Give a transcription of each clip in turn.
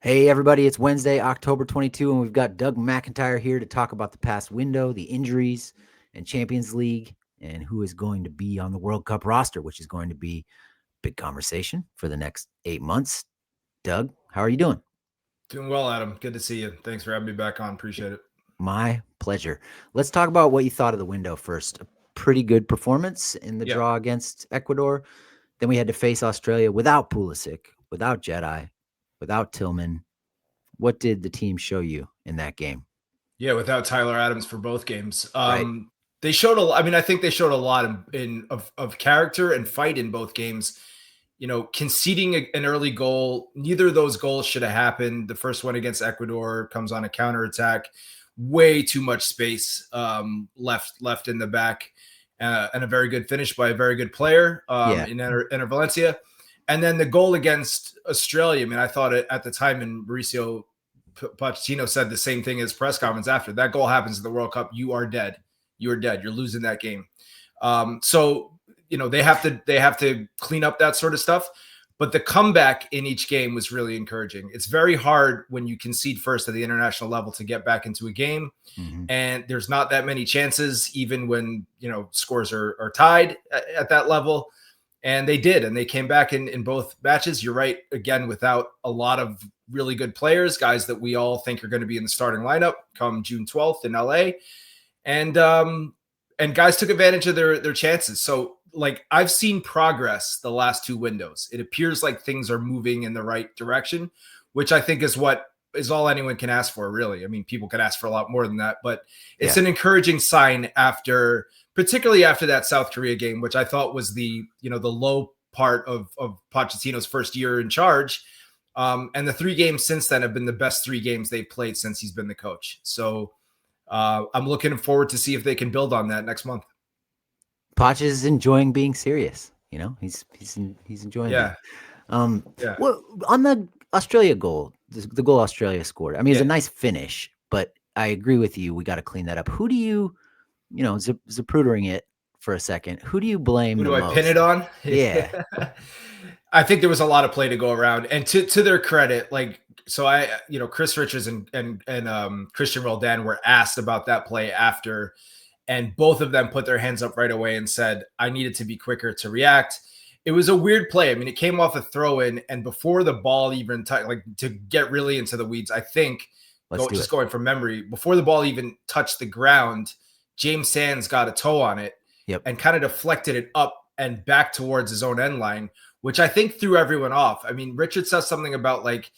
Hey, everybody, it's Wednesday, October 22, and we've got Doug McIntyre here to talk about the past window, the injuries, and Champions League, and who is going to be on the World Cup roster, which is going to be big conversation for the next 8 months. Doug, how are you doing? Doing well, Adam. Good to see you. Thanks for having me back on. Appreciate it. My pleasure. Let's talk about what you thought of the window first. A pretty good performance in the Yeah. draw against Ecuador. Then we had to face Australia without Pulisic, without Jedi, without Tillman. What did the team show you in that game? Yeah, without Tyler Adams for both games. Right. They showed I think they showed a lot of character and fight in both games. Conceding an early goal, neither of those goals should have happened. The first one against Ecuador comes on a counterattack. Way too much space left in the back. And a very good finish by a very good player Yeah. in Valencia. And then the goal against Australia, I thought at the time, and Mauricio Pochettino said the same thing as press conference after that goal happens in the World Cup. You are dead. You are dead. You're losing that game. So they have to clean up that sort of stuff. But the comeback in each game was really encouraging. It's very hard when you concede first at the international level to get back into a game. Mm-hmm. And there's not that many chances, even when scores are tied at that level. And they did, and they came back in both matches. You're right, again, without a lot of really good players, guys that we all think are going to be in the starting lineup come June 12th in LA. And guys took advantage of their chances. So like I've seen progress the last two windows. It appears like things are moving in the right direction, which I think is what is all anyone can ask for, really. I mean, people could ask for a lot more than that, but it's an encouraging sign particularly after that South Korea game, which I thought was the low part of Pochettino's first year in charge. And the three games since then have been the best three games they've played since he's been the coach. So I'm looking forward to see if they can build on that next month. Poch is enjoying being serious. He's enjoying that. Yeah. Yeah. Well, on the Australia goal, the goal Australia scored. I mean, it's Yeah. a nice finish, but I agree with you. We got to clean that up. Who do you, Zaprudering it for a second? Who do you blame Who the do I pin most? it on? Yeah. I think there was a lot of play to go around, and to their credit, Chris Richards and Christian Roldan were asked about that play after, and both of them put their hands up right away and said, "I needed to be quicker to react." It was a weird play. I mean, it came off a throw in, and before the ball even to get really into the weeds, I think going from memory, before the ball even touched the ground, James Sands got a toe on it. Yep. And kind of deflected it up and back towards his own end line, which I think threw everyone off. I mean, Richard says something about like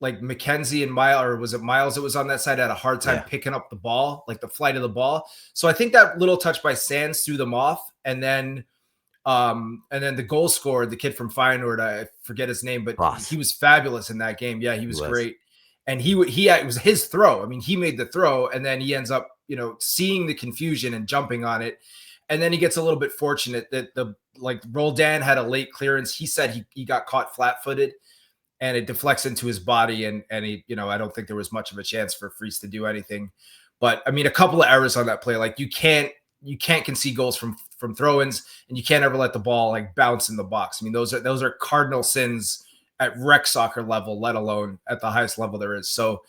McKenzie and Miles, or was it Miles that was on that side, had a hard time picking up the ball, like the flight of the ball. So I think that little touch by Sands threw them off. And then the goal scorer, the kid from Feyenoord, I forget his name, but he was fabulous in that game. Yeah, he was great. And it was his throw. I mean, he made the throw, and then he ends up, seeing the confusion and jumping on it. And then he gets a little bit fortunate that Roldan had a late clearance. He said he got caught flat-footed, and it deflects into his body. And he, I don't think there was much of a chance for Freese to do anything. But I mean, a couple of errors on that play. Like you can't concede goals from throw-ins, and you can't ever let the ball like bounce in the box. I mean, those are cardinal sins at rec soccer level, let alone at the highest level there is. So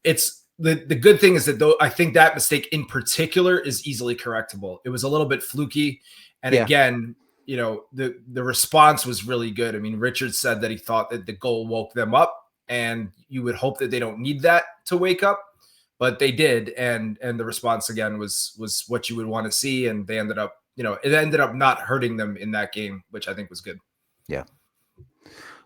it's the good thing is that though I think that mistake in particular is easily correctable. It was a little bit fluky, and again, the response was really good. I mean, Richard said that he thought that the goal woke them up, and you would hope that they don't need that to wake up, but they did, and the response again was what you would want to see, and they ended up, it ended up not hurting them in that game, which I think was good. Yeah.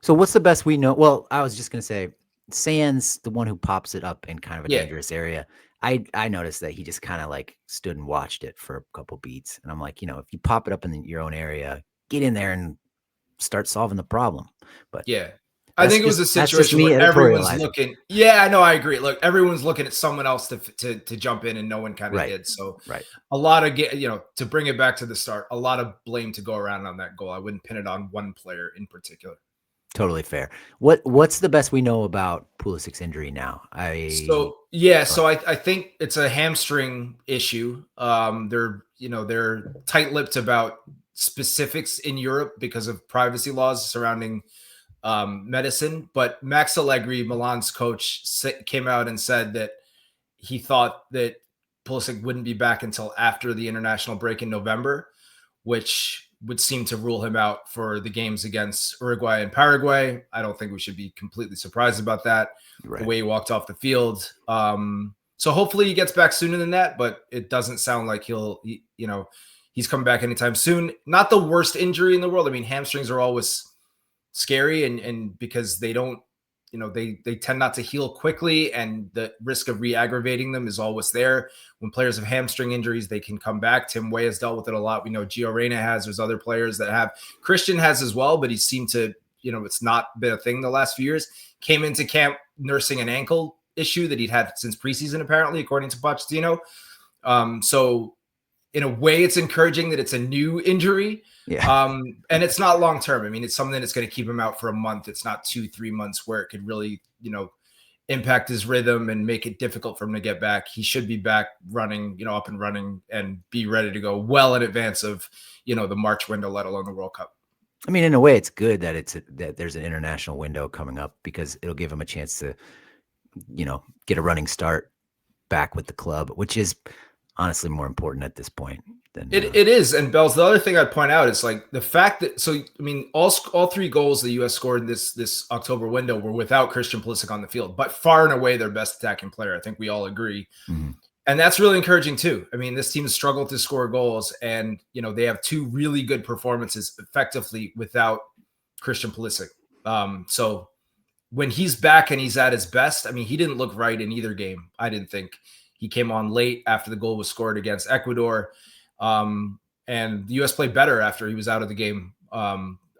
So what's the best we know? Well, I was just gonna say, Sands, the one who pops it up in kind of a dangerous area. I noticed that he just kind of like stood and watched it for a couple beats. And I'm like, if you pop it up in your own area, get in there and start solving the problem. But yeah, I think it was a situation where everyone's looking. Yeah, no, I agree. Look, everyone's looking at someone else to jump in, and no one kind of did. So a lot of, to bring it back to the start, a lot of blame to go around on that goal. I wouldn't pin it on one player in particular. Totally fair. What's the best we know about Pulisic's injury now? So I think it's a hamstring issue. They're tight-lipped about specifics in Europe because of privacy laws surrounding medicine. But Max Allegri, Milan's coach, came out and said that he thought that Pulisic wouldn't be back until after the international break in November, which would seem to rule him out for the games against Uruguay and Paraguay. I don't think we should be completely surprised about that, right, the way he walked off the field. So hopefully he gets back sooner than that, but it doesn't sound like he's coming back anytime soon. Not the worst injury in the world. I mean, hamstrings are always scary and because they don't, they tend not to heal quickly, and the risk of re-aggravating them is always there. When players have hamstring injuries, they can come back. Tim Weah has dealt with it a lot. We know Gio Reyna has. There's other players that have. Christian has as well, but he seemed to, it's not been a thing the last few years. Came into camp nursing an ankle issue that he'd had since preseason, apparently, according to Pochettino. So in a way, it's encouraging that it's a new injury. Yeah. And it's not long term. I mean, it's something that's going to keep him out for a month. It's not 2-3 months where it could really, impact his rhythm and make it difficult for him to get back. He should be back running, up and running and be ready to go well in advance of, the March window, let alone the World Cup. I mean, in a way, it's good that that there's an international window coming up, because it'll give him a chance to, get a running start back with the club, which is honestly more important at this point than it is. And Bells, the other thing I'd point out is like the fact that, so, I mean, all 3 goals the U.S. scored in this October window were without Christian Pulisic on the field, but far and away their best attacking player. I think we all agree. Mm-hmm. And that's really encouraging too. I mean, this team has struggled to score goals, and, they have 2 really good performances effectively without Christian Pulisic. So when he's back and he's at his best, I mean, he didn't look right in either game. I didn't think. He came on late after the goal was scored against Ecuador. And the U.S. played better after he was out of the game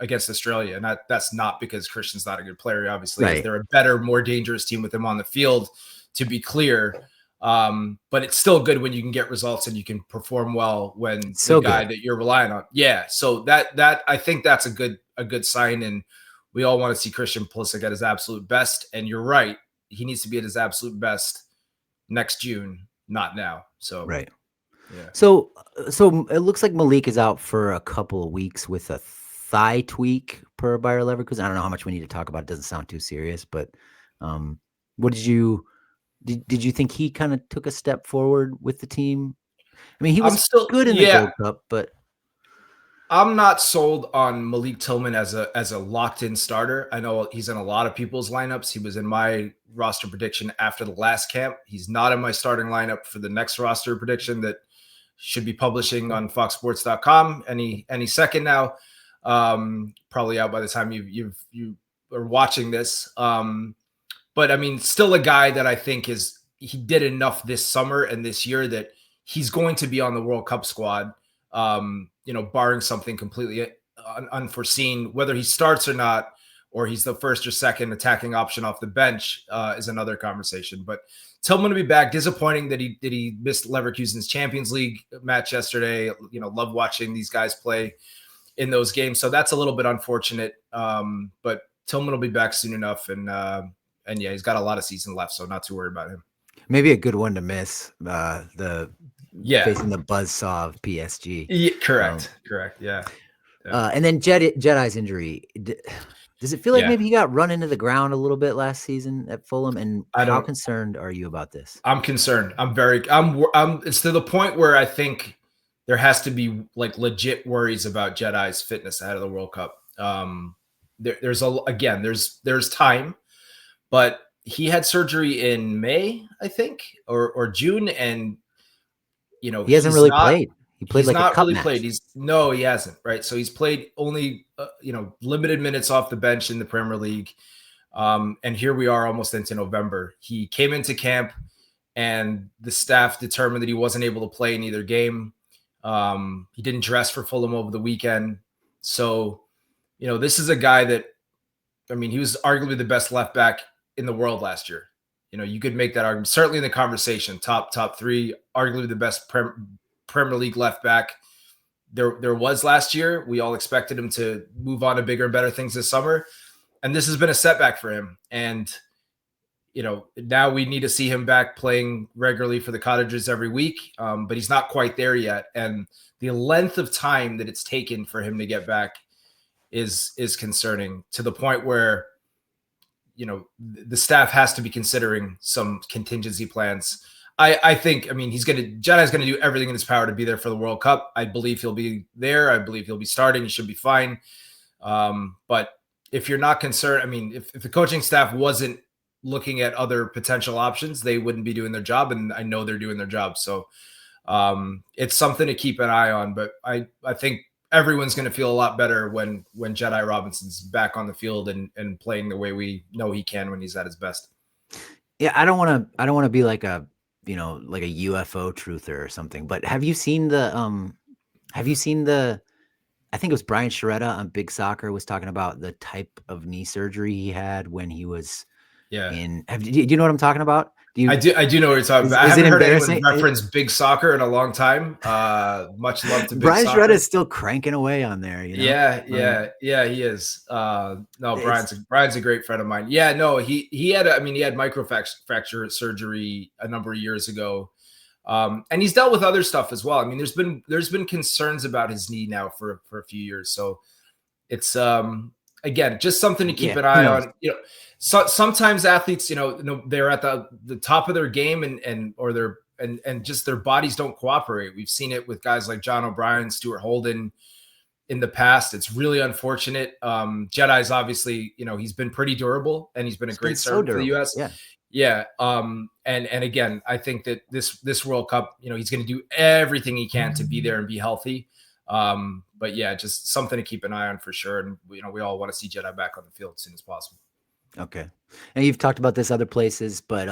against Australia. And that's not because Christian's not a good player, obviously. Right. They're a better, more dangerous team with him on the field, to be clear. But it's still good when you can get results and you can perform well when the guy that you're relying on. Yeah. So that I think that's a good sign. And we all want to see Christian Pulisic at his absolute best. And you're right. He needs to be at his absolute best next June, not now. So, right. Yeah. So it looks like Malik is out for a couple of weeks with a thigh tweak per Bayer Leverkusen. I don't know how much we need to talk about. It doesn't sound too serious, but what did you think he kind of took a step forward with the team? I mean, he was still good in the Gold Cup, but I'm not sold on Malik Tillman as a locked-in starter. I know he's in a lot of people's lineups. He was in my roster prediction after the last camp. He's not in my starting lineup for the next roster prediction that should be publishing on FoxSports.com any second now. Probably out by the time you are watching this. But I mean, still a guy that I think he did enough this summer and this year that he's going to be on the World Cup squad. Barring something completely unforeseen, whether he starts or not, or he's the first or second attacking option off the bench is another conversation. But Tillman to be back. Disappointing that he missed Leverkusen's Champions League match yesterday. Love watching these guys play in those games. So that's a little bit unfortunate. But Tillman will be back soon enough. And yeah, he's got a lot of season left, so not too worried about him. Maybe a good one to miss. Facing the buzzsaw of PSG. Yeah, correct. Yeah. And then Jedi's injury. Does it feel like maybe he got run into the ground a little bit last season at Fulham? And how concerned are you about this? I'm concerned. It's to the point where I think there has to be like legit worries about Jedi's fitness ahead of the World Cup. There's time, but he had surgery in May, I think, or June, and he hasn't really played. He played like a cup match. He hasn't. Right. So he's played only, limited minutes off the bench in the Premier League. And here we are almost into November. He came into camp and the staff determined that he wasn't able to play in either game. He didn't dress for Fulham over the weekend. So, this is a guy that, he was arguably the best left back in the world last year. You could make that argument, certainly in the conversation, top 3, arguably the best Premier League left back there was last year. We all expected him to move on to bigger and better things this summer. And this has been a setback for him. And, now we need to see him back playing regularly for the Cottagers every week. But he's not quite there yet. And the length of time that it's taken for him to get back is concerning, to the point where, you know, the staff has to be considering some contingency plans. I think, I mean, Jedi's going to do everything in his power to be there for the World Cup. I believe he'll be there. I believe he'll be starting. He should be fine. But if you're not concerned, I mean, if the coaching staff wasn't looking at other potential options, they wouldn't be doing their job. And I know they're doing their job. So it's something to keep an eye on. But I think everyone's going to feel a lot better when Jedi Robinson's back on the field and playing the way we know he can when he's at his best. Yeah, I don't want to be like a, you know, like a UFO truther or something, but have you seen the I think it was Brian Sciaretta on Big Soccer was talking about the type of knee surgery he had when he was do you know what I'm talking about? I do know what you're talking about. I haven't heard anyone reference Big Soccer in a long time. Much love to Big Brian Soccer. Sciaretta is still cranking away on there. You know? Yeah, he is. No, Brian's a great friend of mine. Yeah, no, he had microfracture surgery a number of years ago, and he's dealt with other stuff as well. I mean, there's been concerns about his knee now for a few years, so it's again, just something to keep an eye on. You know, sometimes athletes, you know, they're at the top of their game and just their bodies don't cooperate. We've seen it with guys like John O'Brien, Stuart Holden in the past. It's really unfortunate. Jedi's obviously, you know, he's been pretty durable and he's been a great servant for the U.S. Yeah. And again, I think that this World Cup, you know, he's going to do everything he can to be there and be healthy. But yeah, just something to keep an eye on for sure. And, you know, we all want to see Jedi back on the field as soon as possible. Okay. And you've talked about this other places, but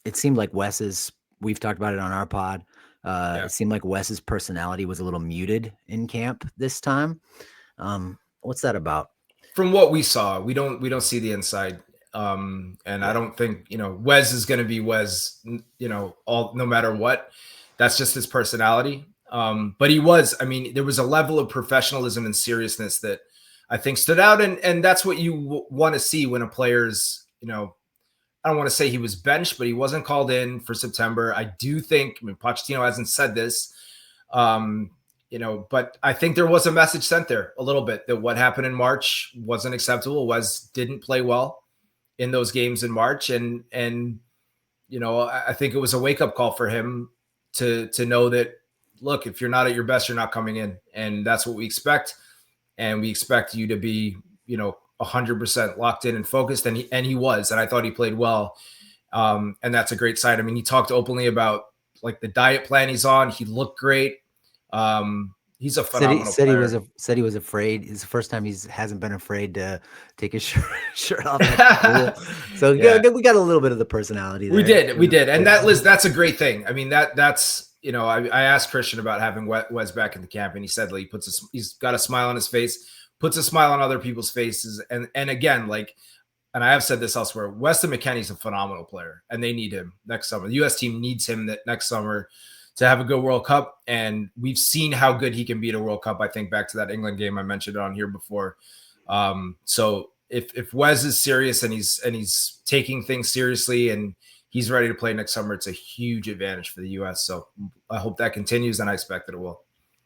it seemed like we've talked about it on our pod. It seemed like Wes's personality was a little muted in camp this time. What's that about? From what we saw, we don't see the inside. And I don't think, you know, Wes is going to be Wes, you know, no matter what. That's just his personality. But there was a level of professionalism and seriousness that I think stood out. And that's what you want to see when a player's, you know, I don't want to say he was benched, but he wasn't called in for September. I do think, I mean, Pochettino hasn't said this, you know, but I think there was a message sent there a little bit that what happened in March wasn't acceptable. Wes didn't play well in those games in March. And, you know, I think it was a wake up call for him to know that, look, if you're not at your best, you're not coming in. And that's what we expect. And we expect you to be, you know, 100% locked in and focused. And he was, and I thought he played well. And that's a great sign. I mean, he talked openly about like the diet plan he's on. He looked great. He's a phenomenal player. Said he was afraid. It's the first time he hasn't been afraid to take his shirt off. Cool. So we got a little bit of the personality there. We did. And that's a great thing. I mean, that's, you know, I asked Christian about having Wes back in the camp, and he said like he's got a smile on his face, puts a smile on other people's faces. And again, like, and I have said this elsewhere, Weston McKennie's a phenomenal player, and they need him next summer. The U.S. team needs him next summer to have a good World Cup. And we've seen how good he can be at a World Cup. I think back to that England game I mentioned on here before. So if Wes is serious and he's taking things seriously and he's ready to play next summer, it's a huge advantage for the U.S. So I hope that continues, and I expect that it will.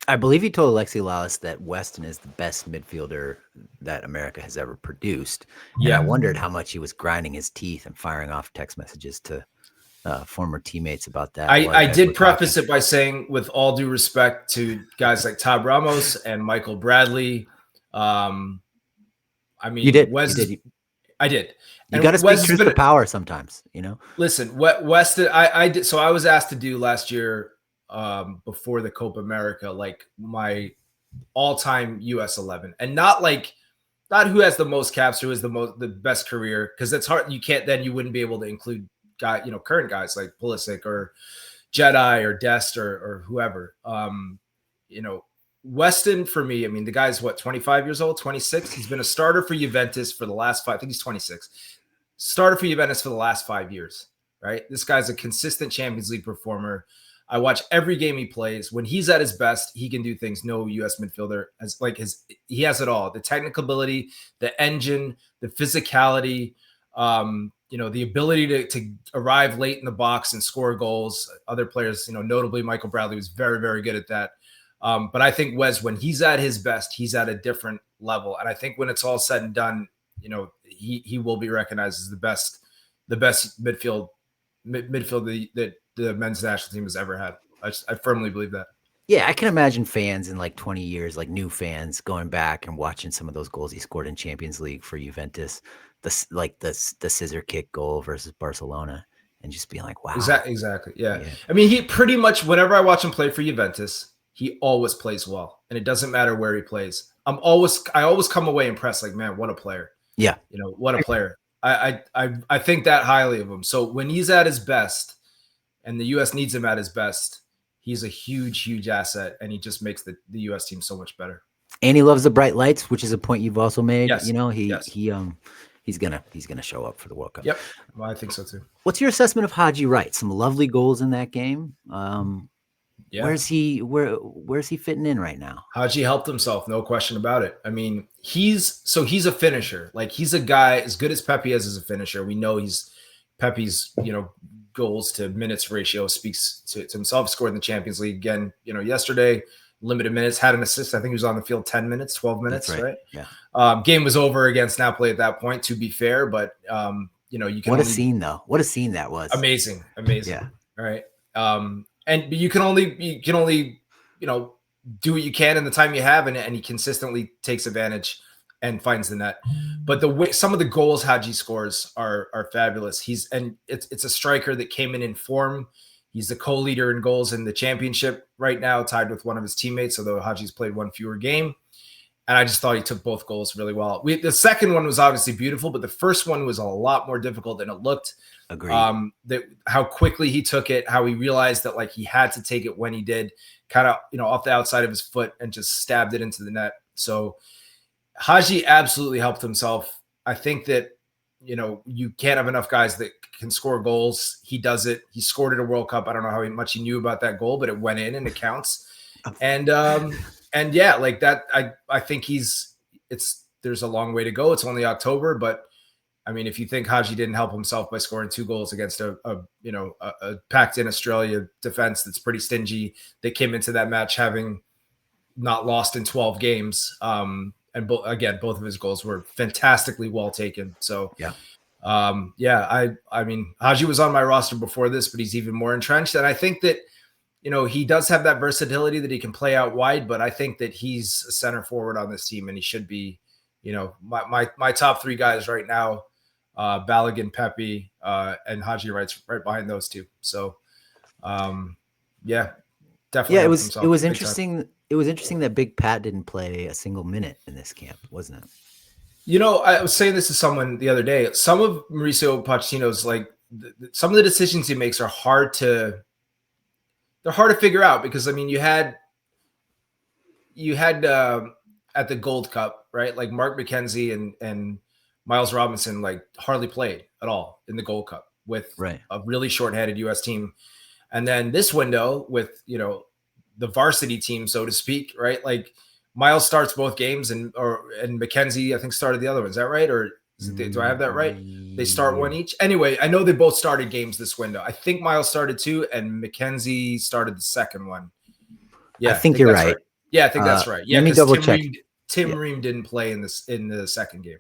I believe you told Alexi Lalas that Weston is the best midfielder that America has ever produced. Yeah. And I wondered how much he was grinding his teeth and firing off text messages to former teamemates about that. I did preface it by saying, with all due respect to guys like Tab Ramos and Michael Bradley, I mean, you did. I did. You got to speak truth to power sometimes, you know. Listen, Weston, I did. So I was asked to do last year, before the Copa America, like my all-time US 11, and not who has the most caps, who has the best career, because it's hard. You wouldn't be able to include current guys like Pulisic or Jedi or Dest or whoever. You know, Weston, for me, I mean, the guy's 25 years old, 26. He's been a starter for Juventus for the last 5. I think he's 26. Starter for Juventus for the last 5 years, right? This guy's a consistent Champions League performer. I watch every game he plays. When he's at his best, he can do things no U.S. midfielder has. He has it all: the technical ability, the engine, the physicality, you know, the ability to arrive late in the box and score goals. Other players, you know, notably Michael Bradley, was very, very good at that. But I think Wes, when he's at his best, he's at a different level. And I think when it's all said and done, he will be recognized as the best midfield that the men's national team has ever had. I firmly believe that. Yeah, I can imagine fans in like 20 years, like new fans going back and watching some of those goals he scored in Champions League for Juventus, the scissor kick goal versus Barcelona, and just being like, wow. Exactly. Yeah. I mean, he pretty much, whenever I watch him play for Juventus, he always plays well. And it doesn't matter where he plays. I always come away impressed, like, man, what a player. Yeah. What a player. I think that highly of him. So when he's at his best and the US needs him at his best, he's a huge asset, and he just makes the US team so much better. And he loves the bright lights, which is a point you've also made. Yes. He's gonna show up for the World Cup. Yep. Well, I think so too. What's your assessment of Haji Wright? Some lovely goals in that game. Yeah. Where's he fitting in right now? Haji helped himself, no question about it. I mean, he's a finisher. Like, he's a guy as good as Pepe is as a finisher. We know Pepe's, goals to minutes ratio speaks to himself. Scored in the Champions League again, yesterday, limited minutes, had an assist. I think he was on the field 10 minutes, 12 minutes, right? Yeah. Game was over against Napoli at that point, to be fair, but you can What a scene though. What a scene that was. Amazing. Yeah. All right. And you can only, do what you can in the time you have, and he consistently takes advantage and finds the net. But the way some of the goals Haji scores are fabulous. It's a striker that came in form. He's the co-leader in goals in the championship right now, tied with one of his teammates, although Haji's played one fewer game. And I just thought he took both goals really well. The second one was obviously beautiful, but the first one was a lot more difficult than it looked. Agreed. How quickly he took it, how he realized that, like, he had to take it when he did, kind of, off the outside of his foot, and just stabbed it into the net. So Haji absolutely helped himself. I think that, you can't have enough guys that can score goals. He does it. He scored at a World Cup. I don't know how much he knew about that goal, but it went in and it counts. And yeah, like that, I think there's a long way to go. It's only October, but I mean, if you think Haji didn't help himself by scoring 2 goals against a packed in Australia defense that's pretty stingy, they came into that match having not lost in 12 games. And both of his goals were fantastically well taken. So I mean, Haji was on my roster before this, but he's even more entrenched. And I think that, he does have that versatility that he can play out wide, but I think that he's a center forward on this team, and he should be, my top 3 guys right now, Balogun, Pepe, and Haji Wright's right behind those 2. So, definitely. Yeah, it was interesting. It was interesting that Big Pat didn't play a single minute in this camp, wasn't it? I was saying this to someone the other day. Some of Mauricio Pochettino's, like, some of the decisions he makes are hard to figure out, because, I mean, you had at the Gold Cup, right? Like, Mark McKenzie and Miles Robinson, like, hardly played at all in the Gold Cup with a really shorthanded U.S. team. And then this window with, the varsity team, so to speak, right? Like, Miles starts both games, and McKenzie, I think, started the other one. Is that right? Or do I have that right? They start one each. Anyway, I know they both started games this window. I think Miles started 2 and McKenzie started the second one. Yeah, I think you're right. Yeah, I think that's right. Yeah, let me double check. Tim Ream didn't play in the second game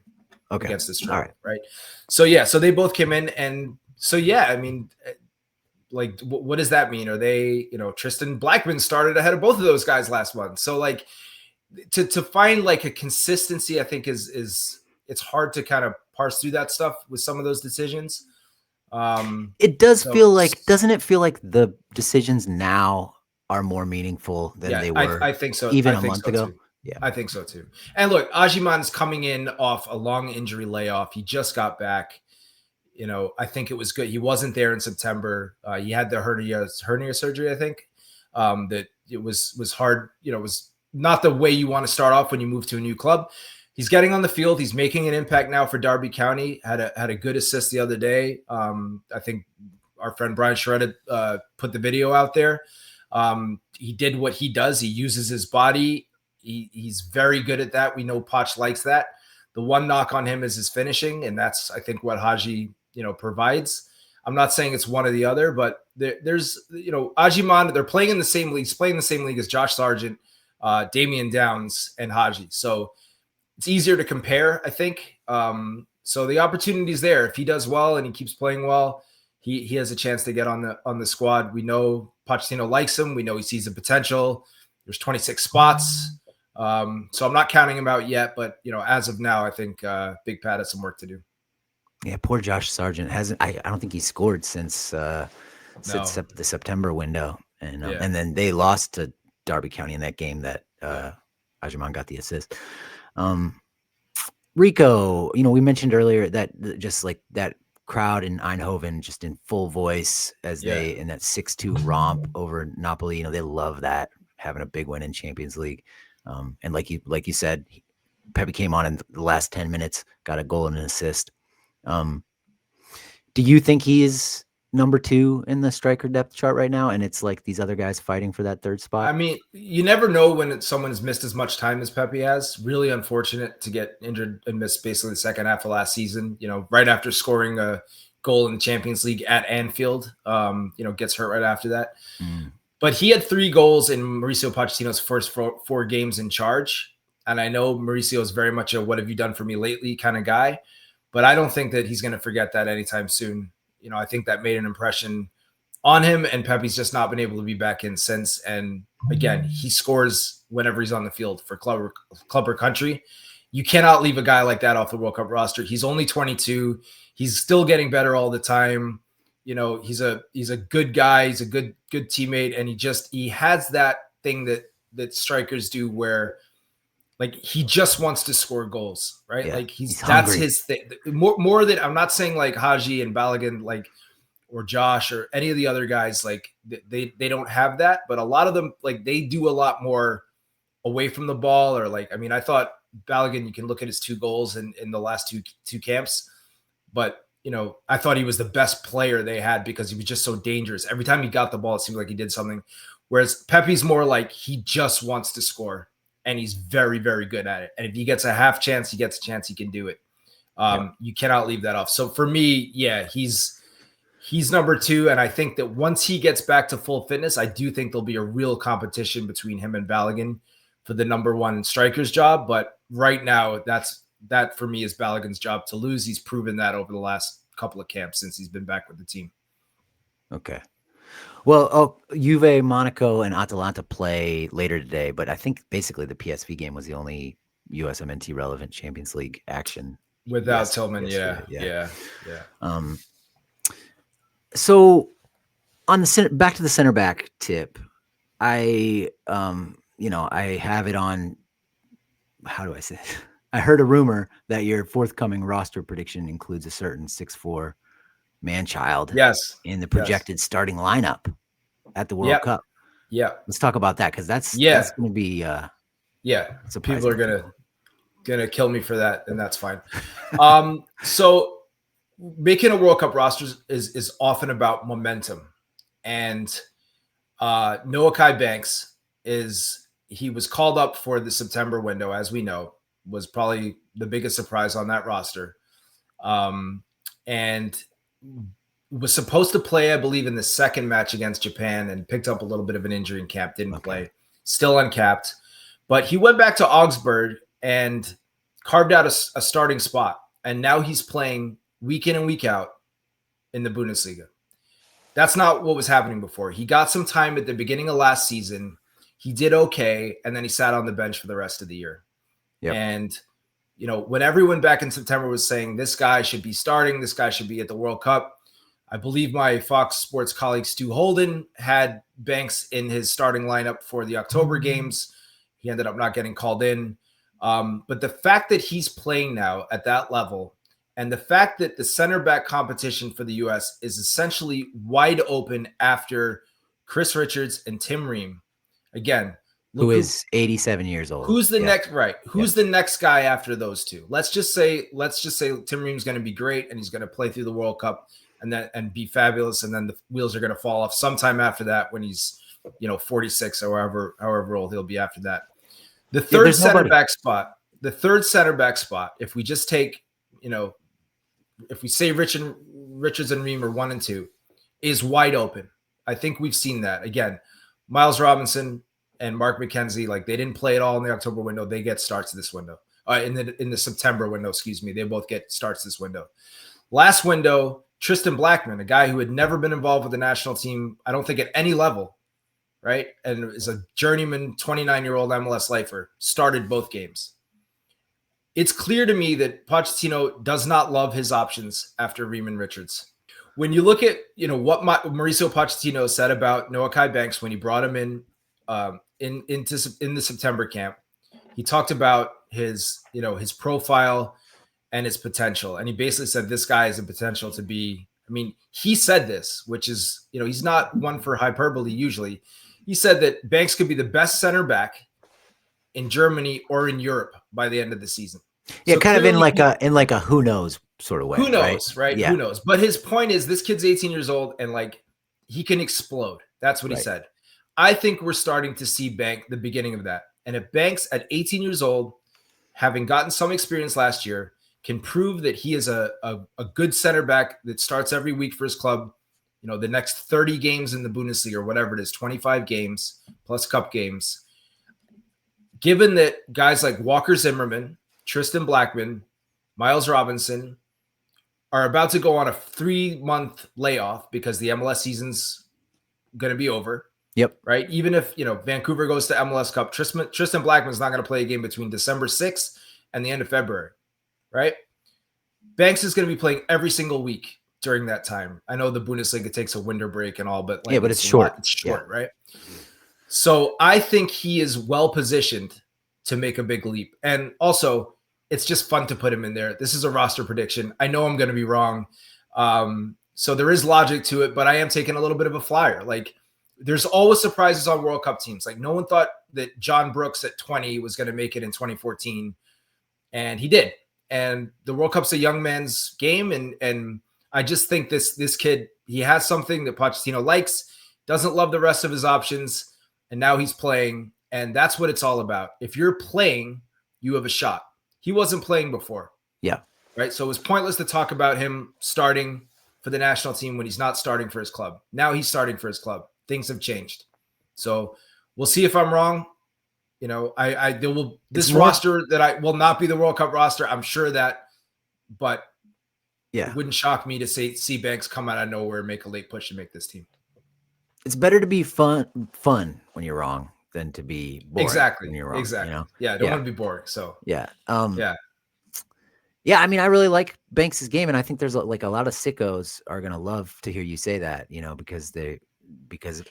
against this All right? So they both came in, and so I mean, like, what does that mean? Are they, Tristan Blackman started ahead of both of those guys last month. So, like, to find, like, a consistency, I think is it's hard to kind of parse through that stuff with some of those decisions. It does feel like, doesn't it feel like the decisions now are more meaningful than they were? I think so. Even a month ago. Too. Yeah, I think so too. And look, Ajiman's coming in off a long injury layoff. He just got back. I think it was good. He wasn't there in September. He had the hernia surgery, I think. That it was hard. It was not the way you want to start off when you move to a new club. He's getting on the field. He's making an impact now for Derby County. Had a good assist the other day. I think our friend Brian Sherrod put the video out there. He did what he does. He uses his body. He's very good at that. We know Poch likes that. The one knock on him is his finishing, and that's, I think, what Haji provides. I'm not saying it's one or the other, but there's Ajiman. They're playing in the same league. He's playing in the same league as Josh Sargent, Damian Downs, and Haji. So it's easier to compare, I think. So the opportunity's there. If he does well and he keeps playing well, he has a chance to get on the squad. We know Pochettino likes him. We know he sees the potential. There's 26 spots. So I'm not counting him out yet, but as of now, I think Big Pat has some work to do. Yeah, poor Josh Sargent hasn't. I don't think he scored since the September window, and then they lost to Derby County in that game that Ajaman got the assist. Rico, we mentioned earlier that just like that crowd in Eindhoven, just in full voice as they in that 6-2 romp over Napoli. They love that, having a big win in Champions League. And like you said, Pepe came on in the last 10 minutes, got a goal and an assist. Do you think he is number 2 in the striker depth chart right now, and it's like these other guys fighting for that third spot? I mean, you never know when someone's missed as much time as Pepe has. Really unfortunate to get injured and miss basically the second half of last season, right after scoring a goal in the Champions League at Anfield, gets hurt right after that. But he had 3 goals in Mauricio Pochettino's first 4 games in charge. And I know Mauricio is very much a what have you done for me lately kind of guy, but I don't think that he's going to forget that anytime soon. I think that made an impression on him, and Pepe's just not been able to be back in since. And again, he scores whenever he's on the field for club or country. You cannot leave a guy like that off the World Cup roster. He's only 22. He's still getting better all the time. He's a good guy. He's a good teammate. And he has that thing that strikers do where like he just wants to score goals, right? Yeah, like that's hungry. his thing. More than I'm not saying like Haji and Balogun, or Josh or any of the other guys, like they don't have that, but a lot of them, like they do a lot more away from the ball, or I thought Balogun, you can look at his 2 goals in the last two camps, but I thought he was the best player they had because he was just so dangerous. Every time he got the ball, it seemed like he did something. Whereas Pepe's more like he just wants to score, and he's very, very good at it. And if he gets a half chance, he gets a chance, he can do it. You cannot leave that off. So for me, he's number 2. And I think that once he gets back to full fitness, I do think there'll be a real competition between him and Balogun for the number 1 striker's job. But right now, that for me is Balogun's job to lose. He's proven that over the last couple of camps since he's been back with the team. Okay. Well, Juve, Monaco, and Atalanta play later today, but I think basically the PSV game was the only USMNT relevant Champions League action without Tillman. Yeah. So on the back to the center back tip, I have it on. How do I say it? I heard a rumor that your forthcoming roster prediction includes a certain 6'4" man-child. Yes. In the projected starting lineup at the World Cup. Yeah. Let's talk about that, because that's going to be people are gonna kill me for that, and that's fine. So making a World Cup roster is often about momentum, and Noah Kai Banks he was called up for the September window, as we know, was probably the biggest surprise on that roster, and was supposed to play, I believe, in the second match against Japan, and picked up a little bit of an injury in camp, didn't play, still uncapped. But he went back to Augsburg and carved out a starting spot. And now he's playing week in and week out in the Bundesliga. That's not what was happening before. He got some time at the beginning of last season. He did okay, and then he sat on the bench for the rest of the year. Yep. And, when everyone back in September was saying this guy should be starting, this guy should be at the World Cup, I believe my Fox Sports colleague Stu Holden had Banks in his starting lineup for the October games. He ended up not getting called in. But the fact that he's playing now at that level, and the fact that the center back competition for the U.S. is essentially wide open after Chris Richards and Tim Ream, again, who is 87 years old. Who's the next? Right. Who's the next guy after those two? Let's just say Tim Ream's going to be great, and he's going to play through the World Cup and be fabulous, and then the wheels are going to fall off sometime after that when he's 46 or however old he'll be after that. The third center back spot, if we just take, if we say Richards and Ream are 1 and 2, is wide open. I think we've seen that. Again, Miles Robinson and Mark McKenzie, they didn't play at all in the October window. They get starts this window. in the September window, excuse me. They both get starts this window. Last window, Tristan Blackmon, a guy who had never been involved with the national team, I don't think at any level, right? And is a journeyman 29-year-old MLS lifer, started both games. It's clear to me that Pochettino does not love his options after Riemann Richards. When you look at, what Mauricio Pochettino said about Noah Kai Banks when he brought him in the September camp, he talked about his profile and his potential. And he basically said, this guy has a potential to be, he said this, which is, he's not one for hyperbole usually. He said that Banks could be the best center back in Germany or in Europe by the end of the season. Yeah, so kind of in like a who knows sort of way. Who knows, right? Yeah. Who knows? But his point is, this kid's 18 years old and he can explode. That's what he said. I think we're starting to see the beginning of that. And if Banks at 18 years old, having gotten some experience last year, can prove that he is a good center back that starts every week for his club, the next 30 games in the Bundesliga or whatever it is, 25 games plus cup games. Given that guys like Walker Zimmerman, Tristan Blackmon, Miles Robinson are about to go on a 3-month layoff because the MLS season's going to be over. Yep. Right. Even if, Vancouver goes to MLS Cup, Tristan Blackman's not going to play a game between December 6th and the end of February. Right. Banks is going to be playing every single week during that time. I know the Bundesliga takes a winter break and all, but but it's short. It's short, right? So I think he is well positioned to make a big leap. And also, it's just fun to put him in there. This is a roster prediction. I know I'm going to be wrong. So there is logic to it, but I am taking a little bit of a flyer. There's always surprises on World Cup teams. No one thought that John Brooks at 20 was going to make it in 2014, and he did. And the World Cup's a young man's game, and I just think this kid, he has something that Pochettino likes, doesn't love the rest of his options, and now he's playing, and that's what it's all about. If you're playing, you have a shot. He wasn't playing before. Yeah. Right? So it was pointless to talk about him starting for the national team when he's not starting for his club. Now he's starting for his club. Things have changed. So we'll see if I'm wrong. Roster that I will not be the World Cup roster. I'm sure that, but it wouldn't shock me to see Banks come out of nowhere and make a late push to make this team. It's better to be fun when you're wrong than to be boring when you're wrong. Exactly. Yeah. I don't want to be boring. So yeah. Yeah. I really like Banks's game, and I think there's a lot of sickos are going to love to hear you say that, because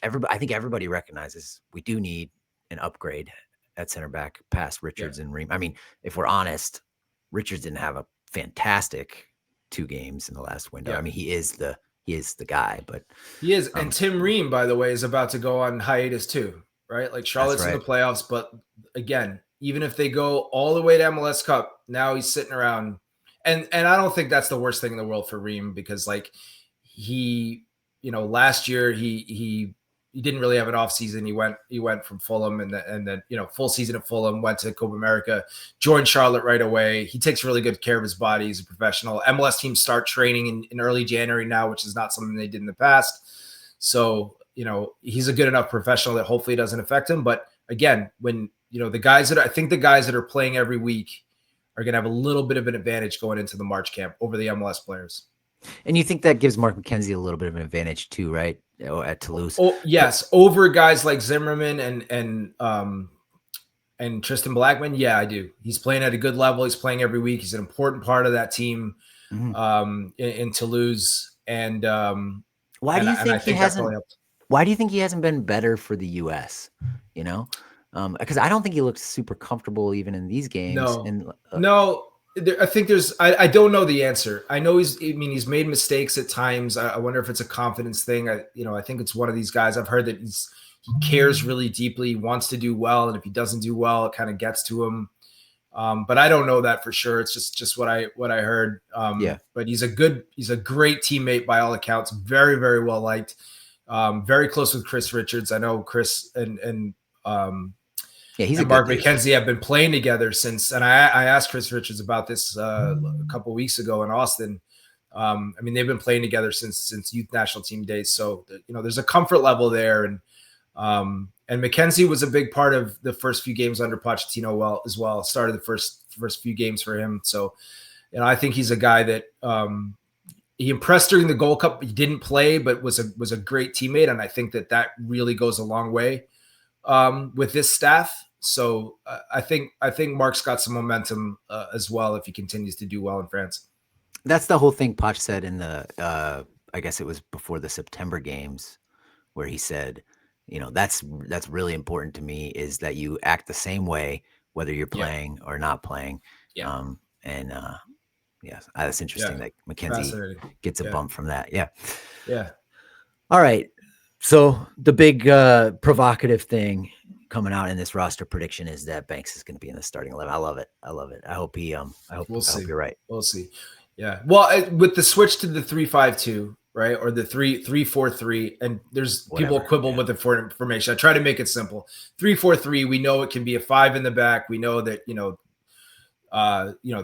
I think everybody recognizes we do need an upgrade at center back past Richards and Ream. If we're honest, Richards didn't have a fantastic 2 games in the last window. Yeah. He is the guy, but he is. And Tim Ream, by the way, is about to go on hiatus too, right? Charlotte's in the playoffs, but again, even if they go all the way to MLS Cup, now he's sitting around, and I don't think that's the worst thing in the world for Ream, because he, last year he didn't really have an off season. He went from Fulham and then full season at Fulham, went to Copa America, joined Charlotte right away. He takes really good care of his body. He's a professional. MLS teams start training in early January now, which is not something they did in the past. So, he's a good enough professional that hopefully it doesn't affect him. But again, when, the guys that are playing every week are going to have a little bit of an advantage going into the March camp over the MLS players. And you think that gives Mark McKenzie a little bit of an advantage too, right? At Toulouse. Oh, yes. Over guys like Zimmerman and Tristan Blackmon. Yeah, I do. He's playing at a good level. He's playing every week. He's an important part of that team in Toulouse. And why do you think he hasn't been better for the US? Because I don't think he looked super comfortable even in these games. No. I think I don't know the answer. I know he's made mistakes at times. I wonder if it's a confidence thing. I think it's one of these guys. I've heard that he cares really deeply, he wants to do well. And if he doesn't do well, it kind of gets to him. But I don't know that for sure. It's just what I heard. But he's a great teammate by all accounts. Very, very well liked. Very close with Chris Richards. I know Chris and he's and Mark McKenzie have been playing together since, and I asked Chris Richards about this a couple of weeks ago in Austin. They've been playing together since youth national team days. So, there's a comfort level there. And And McKenzie was a big part of the first few games under Pochettino as well. Started the first few games for him. So, I think he's a guy that he impressed during the Gold Cup. He didn't play, but was a great teammate. And I think that really goes a long way with this staff. So I think Mark's got some momentum as well if he continues to do well in France. That's the whole thing Poch said in the I guess it was before the September games, where he said, that's really important to me, is that you act the same way whether you're playing or not playing. Yeah. Yes, that's interesting that McKenzie gets a bump from that. Yeah. Yeah. All right. So the big provocative thing coming out in this roster prediction is that Banks is going to be in the starting 11. I love it. I hope he. I hope you're right. We'll see. Yeah. Well, with the switch to the 3-5-2, right, or the 3-4-3, and there's people quibble with the information. I try to make it simple. 3-4-3. We know it can be a 5 in the back. We know that the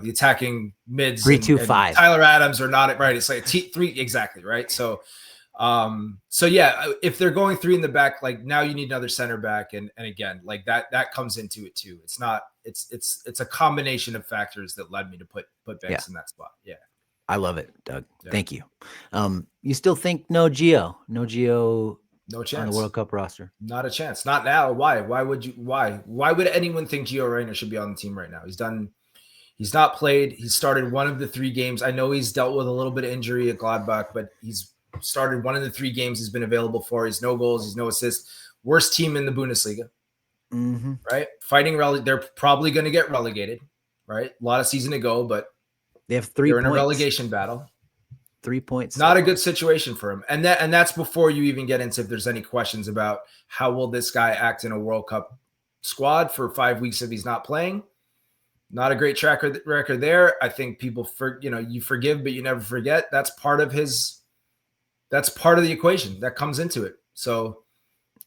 attacking mids 3-2-5. Tyler Adams are not right. It's like a 3 exactly right. So if they're going 3 in the back, like now you need another center back, and again, like that comes into it too. It's not. It's a combination of factors that led me to put Banks in that spot. Yeah, I love it, Doug. Yeah. Thank you. You still think no Gio, no chance on the World Cup roster? Not a chance. Not now. Why? Why would you? Why would anyone think Gio Reyna should be on the team right now? He's not played. He started one of the 3 games. I know he's dealt with a little bit of injury at Gladbach, but he's started one of the 3 games he's been available for. He's no goals. He's no assists. Worst team in the Bundesliga. Mm-hmm. Right? They're probably going to get relegated. Right? A lot of season to go, but they have 3 they're points. In a relegation battle. 3 points. Not a good situation for him. And that's before you even get into if there's any questions about how will this guy act in a World Cup squad for 5 weeks if he's not playing. Not a great track record there. I think people, you forgive, but you never forget. That's part of the equation that comes into it. So,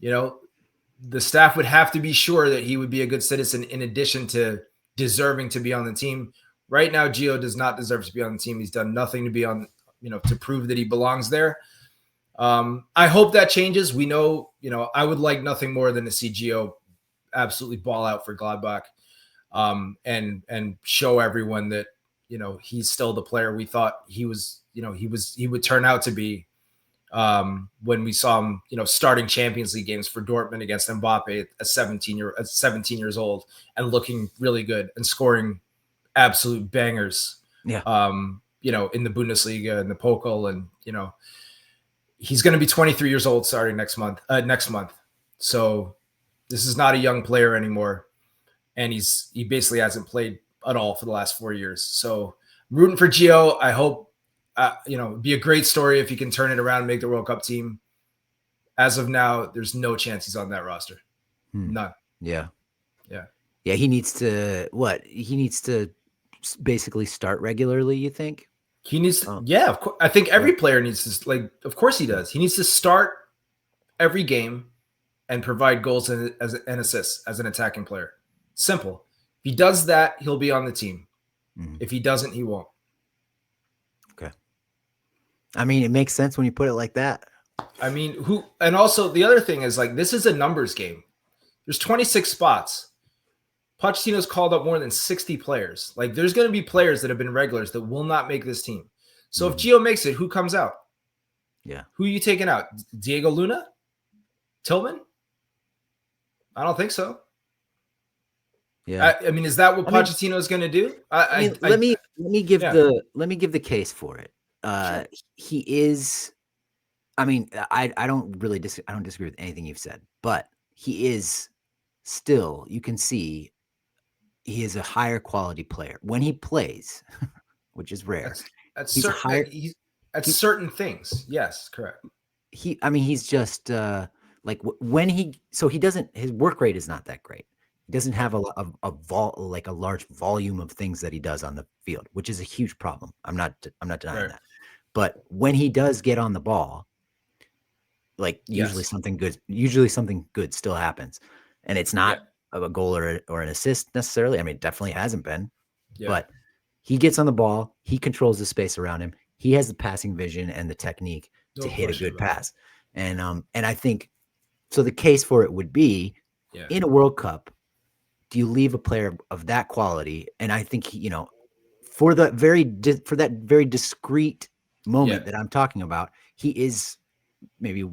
the staff would have to be sure that he would be a good citizen in addition to deserving to be on the team. Right now, Gio does not deserve to be on the team. He's done nothing to be on, to prove that he belongs there. I hope that changes. We know, I would like nothing more than to see Gio absolutely ball out for Gladbach. And show everyone that, he's still the player we thought he was, he would turn out to be, when we saw him, starting Champions League games for Dortmund against Mbappe at 17 years old and looking really good and scoring absolute bangers. Yeah. In the Bundesliga and the Pokal, and, he's going to be 23 years old starting next month. So this is not a young player anymore. And he basically hasn't played at all for the last 4 years. So I'm rooting for Gio. I hope, it'd be a great story if he can turn it around and make the World Cup team. As of now, there's no chance he's on that roster. None. Yeah. Yeah. Yeah. He needs to basically start regularly, you think? He needs to, of course. I think every player needs to, of course he does. He needs to start every game and provide goals and assists as an attacking player. Simple. If he does that, he'll be on the team. Mm-hmm. If he doesn't, he won't. Okay. I mean, it makes sense when you put it like that. I mean, and also the other thing is, this is a numbers game. There's 26 spots. Pochettino's called up more than 60 players. There's going to be players that have been regulars that will not make this team. So if Gio makes it, who comes out? Yeah. Who are you taking out? Diego Luna? Tillman? I don't think so. Yeah. I mean, is that what Pochettino is going to do? Let me give the case for it. Sure. He is. I mean, I don't disagree with anything you've said, but he is still. You can see he is a higher quality player when he plays, which is rare. He's certain things. Yes, correct. He's just when he doesn't. His work rate is not that great. He doesn't have a large volume of things that he does on the field, which is a huge problem. I'm not denying that. But when he does get on the ball, usually something good still happens. And it's not a goal or an assist necessarily. I mean, it definitely hasn't been. Yeah. But he gets on the ball, he controls the space around him. He has the passing vision and the technique to hit a good pass. And I think So the case for it would be Yeah. in a World Cup, do you leave a player of that quality? And I think, for that very discrete moment that I'm talking about, he is maybe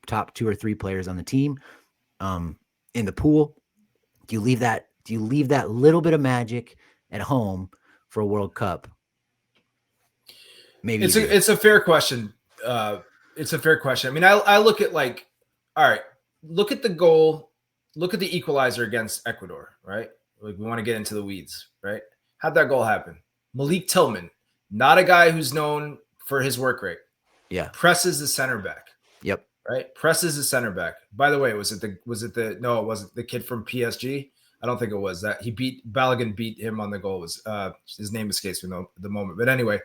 top 2 or 3 players on the team. In the pool, do you leave that little bit of magic at home for a World Cup? Maybe it's a fair question. It's a fair question. I mean, I look at like, all right, look at the goal, look at the equalizer against Ecuador, right? Like we want to get into the weeds, right? How'd that goal happen? Malik Tillman, not a guy who's known for his work rate. Yeah. Presses the center back. Yep. Right? Presses the center back. By the way, no, it wasn't the kid from PSG. I don't think it was that. Balogun beat him on the goal. His name escapes me the moment. But anyway,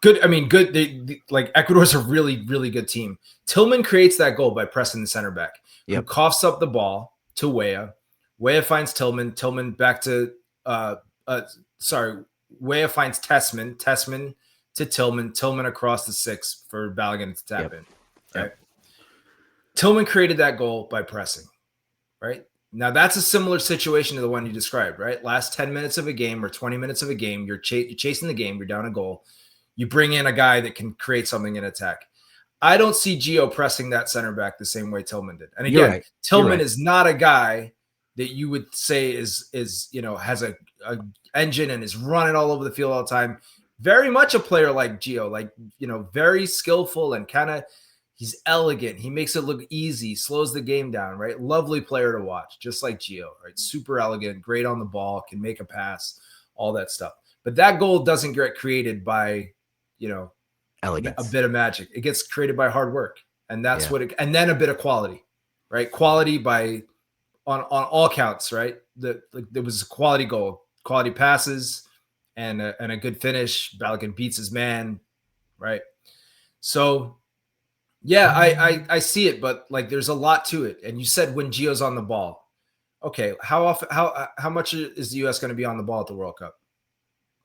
good. I mean, good. Like Ecuador's a really, really good team. Tillman creates that goal by pressing the center back. Who coughs up the ball to Weah. Weah finds Tillman. Tillman back to Weah finds Tessman. Tessman to Tillman. Tillman across the 6 for Balogun to tap in. Right. Tillman created that goal by pressing. Right. Now, that's a similar situation to the one you described, right? Last 10 minutes of a game or 20 minutes of a game, you're chasing the game, you're down a goal. You bring in a guy that can create something in attack. I don't see Gio pressing that center back the same way Tillman did. And again, Tillman is not a guy that you would say is has a engine and is running all over the field all the time. Very much a player like Gio, like, very skillful and kind of, he's elegant. He makes it look easy, slows the game down, right? Lovely player to watch, just like Gio, right? Super elegant, great on the ball, can make a pass, all that stuff. But that goal doesn't get created by, elegance, a bit of magic. It gets created by hard work. And that's and then a bit of quality, right? Quality on all counts, right? There was a quality goal, quality passes, and a good finish. Balogun beats his man, right? So, yeah, I see it, but like there's a lot to it. And you said when Gio's on the ball. Okay, how much is the US going to be on the ball at the World Cup?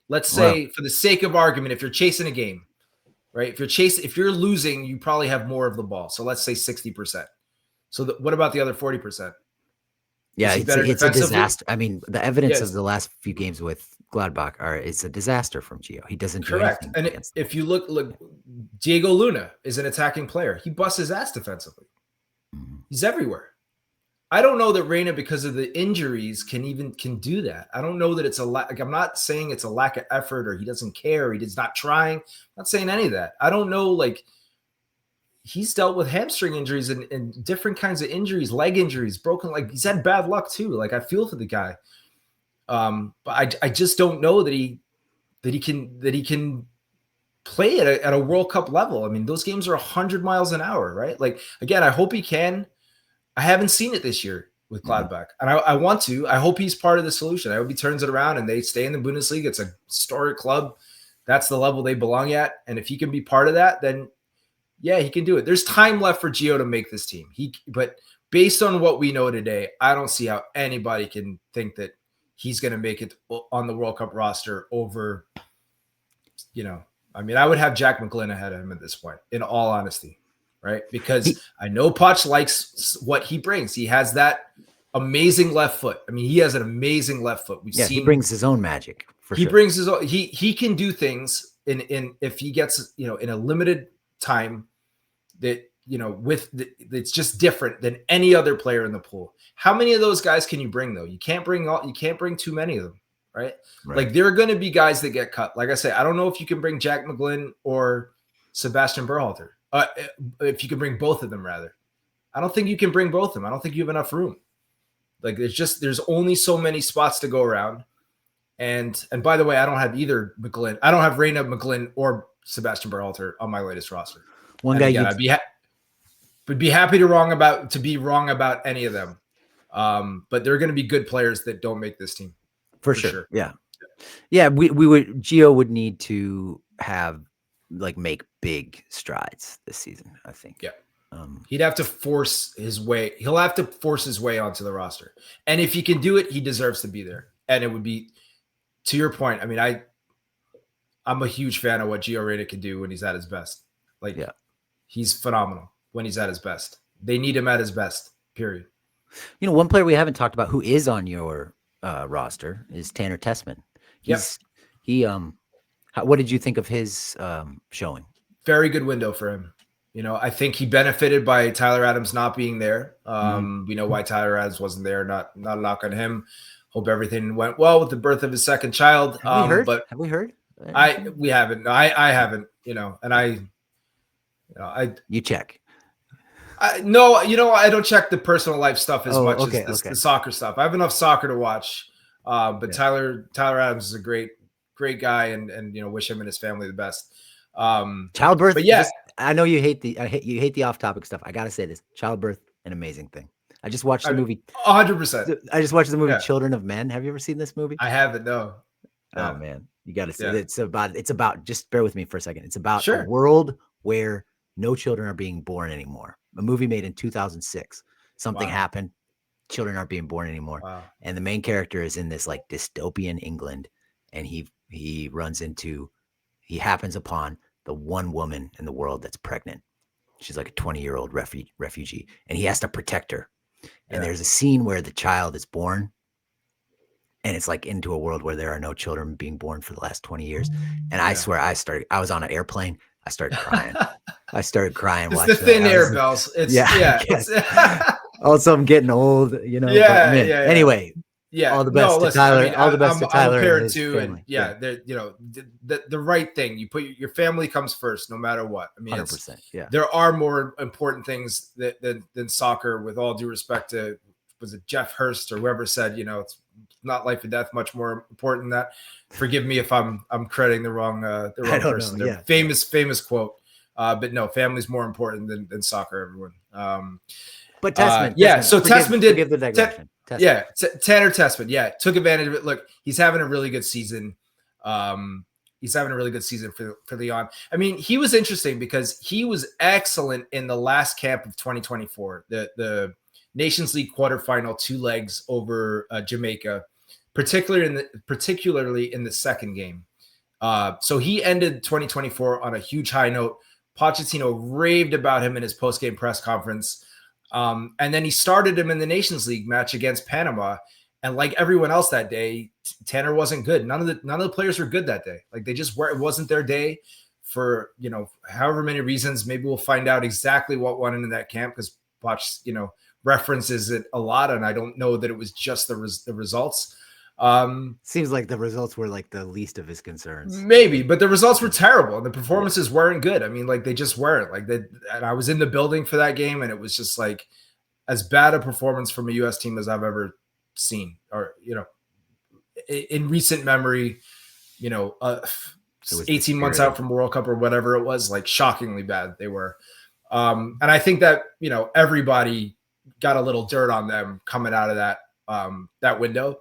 Let's say, for the sake of argument, if you're chasing a game, right? If you're losing, you probably have more of the ball. So let's say 60%. So what about the other 40%? Yeah, it's a disaster. I mean, the evidence of the last few games with Gladbach it's a disaster from Gio. He doesn't do anything. And if you look, Diego Luna is an attacking player. He busts his ass defensively. Mm-hmm. He's everywhere. I don't know that Reyna, because of the injuries, can do that. I don't know that it's I'm not saying it's a lack of effort or he doesn't care. Or he's not trying. I'm not saying any of that. I don't know. Like, he's dealt with hamstring injuries and different kinds of injuries, leg injuries, broken. Like, he's had bad luck too. Like, I feel for the guy. But I just don't know that he can play at a World Cup level. I mean, those games are 100 miles an hour, right? Like, again, I hope he can. I haven't seen it this year with Gladbach, and I want to. I hope he's part of the solution. I hope he turns it around and they stay in the Bundesliga. It's a historic club. That's the level they belong at. And if he can be part of that, then yeah, he can do it. There's time left for Gio to make this team. But based on what we know today, I don't see how anybody can think that he's going to make it on the World Cup roster over, I mean, I would have Jack McGlynn ahead of him at this point, in all honesty, right? Because I know Poch likes what he brings. He has that amazing left foot. I mean, he has an amazing left foot. He brings his own magic. He brings his own. He can do things in if he gets in a limited time that it's just different than any other player in the pool. How many of those guys can you bring though? You can't bring too many of them, right? Like, there are going to be guys that get cut. Like I say, I don't know if you can bring Jack McGlynn or Sebastian Berhalter. If you can bring both of them, rather. I don't think you can bring both of them. I don't think you have enough room. Like, there's only so many spots to go around. And by the way, I don't have either McGlynn. I don't have Reyna, McGlynn, or Sebastian Berhalter on my latest roster. One guy, again, would be happy to be wrong about any of them. But there are going to be good players that don't make this team. For sure. Yeah. Gio would need to make big strides this season, I think. Yeah. He'll have to force his way onto the roster. And if he can do it, he deserves to be there. And it would be, to your point, I mean, I'm a huge fan of what Gio Reyna can do when he's at his best. He's phenomenal when he's at his best. They need him at his best. period. One player we haven't talked about who is on your roster is Tanner Tessman. What did you think of his showing? Very good window for him. I think he benefited by Tyler Adams not being there. We know why Tyler Adams wasn't there. Not a knock on him. Hope everything went well with the birth of his second child. Have we heard? But have we heard? We haven't. I haven't. And you check. No, I don't check the personal life stuff as much as the soccer stuff. I have enough soccer to watch. But Tyler Adams is a great guy, and wish him and his family the best. Childbirth, but yeah, I know you hate the off-topic stuff. I gotta say this: childbirth, an amazing thing. I just watched the movie. 100%. I just watched the movie Children of Men. Have you ever seen this movie? I haven't. No. Oh man, you got to see it. It's about. Just bear with me for a second. It's about a world where no children are being born anymore. A movie made in 2006. Something happened. Children aren't being born anymore. Wow. And the main character is in this like dystopian England, and he happens upon the one woman in the world that's pregnant. She's like a 20-year-old refugee, and he has to protect her. And there's a scene where the child is born, and it's like into a world where there are no children being born for the last 20 years. And I swear I was on an airplane. I started crying. It's watching the thin air bells. Also, I'm getting old, Anyway, all the best to Tyler. All the best to Tyler. I'm a parent too, and the right thing. You put your family comes first, no matter what. I mean, 100%. Yeah, there are more important things than soccer. With all due respect to, was it Jeff Hurst or whoever said, it's not life or death, much more important than that. Forgive me if I'm crediting the wrong person. Famous quote. But no, family's more important than soccer, everyone. But Tessman, Tessman did give the digression. Tanner Tessman, took advantage of it. Look, he's having a really good season. He's having a really good season for Lyon. I mean, he was interesting because he was excellent in the last camp of 2024, the Nations League quarterfinal, 2 legs over Jamaica, particularly in the second game. So he ended 2024 on a huge high note. Pochettino raved about him in his post-game press conference. And then he started him in the Nations League match against Panama. And like everyone else that day, Tanner wasn't good. None of the players were good that day. Like they just were. It wasn't their day for, however many reasons. Maybe we'll find out exactly what went into that camp because Poch, references it a lot. And I don't know that it was just the results. Seems like the results were like the least of his concerns. Maybe, but the results were terrible and the performances weren't good. I mean, like they just weren't. And I was in the building for that game, and it was just like as bad a performance from a U.S. team as I've ever seen, or in recent memory. 18 months out from World Cup or whatever it was, like shockingly bad they were. And I think that everybody got a little dirt on them coming out of that window.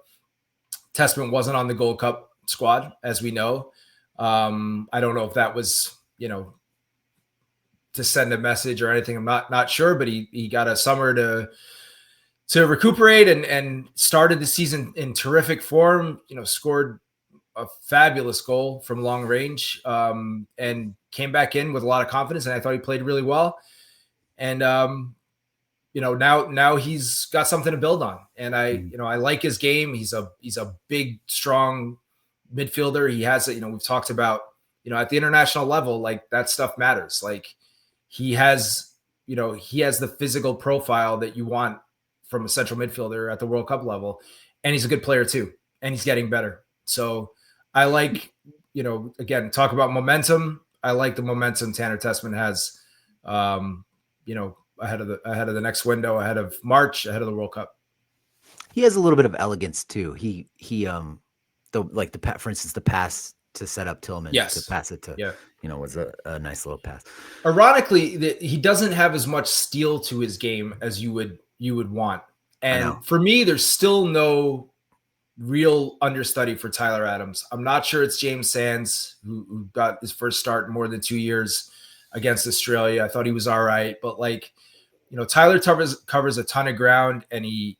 Tessman wasn't on the Gold Cup squad, as we know. I don't know if that was, to send a message or anything. I'm not sure, but he got a summer to recuperate and started the season in terrific form. Scored a fabulous goal from long range and came back in with a lot of confidence. And I thought he played really well. And now he's got something to build on. And I like his game. He's a big, strong midfielder. He has we've talked about, at the international level, like that stuff matters. Like he has the physical profile that you want from a central midfielder at the World Cup level. And he's a good player too. And he's getting better. So I like, again, talk about momentum. I like the momentum Tanner Tessman has, ahead of the next window, ahead of March, ahead of the World Cup. He has a little bit of elegance too. For instance, the pass to set up Tillman, to pass it to, was a nice little pass. Ironically, he doesn't have as much steel to his game as you would want. And for me, there's still no real understudy for Tyler Adams. I'm not sure it's James Sands, who got his first start in more than 2 years against Australia. I thought he was all right, but Tyler covers a ton of ground, and he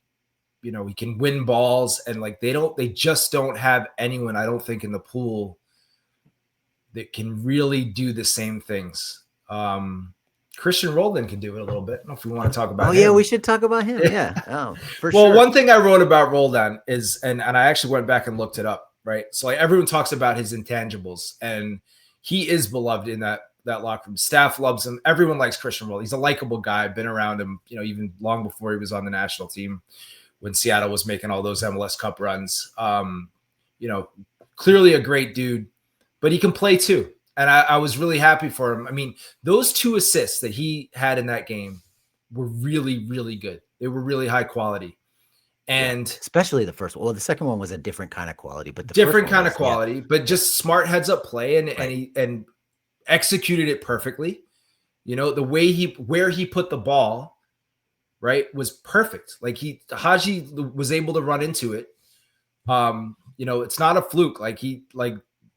can win balls, and they just don't have anyone, I don't think, in the pool that can really do the same things. Christian Roldan can do it a little bit. I don't know if we want to talk about him. Yeah, we should talk about him. Yeah. For well, sure. One thing I wrote about Roldan is, and I actually went back and looked it up, right? So like everyone talks about his intangibles, and he is beloved in that locker room. Staff loves him. Everyone likes Christian Roldan. He's a likable guy. Been around him, even long before he was on the national team when Seattle was making all those MLS Cup runs. Clearly a great dude, but he can play too. And I was really happy for him. I mean, those 2 assists that he had in that game were really, really good. They were really high quality. And especially the first one. Well, the second one was a different kind of quality, but the different kind of quality, but just smart heads up play and he executed it perfectly. The way where he put the ball, right, was perfect. Like Haji was able to run into it. It's not a fluke.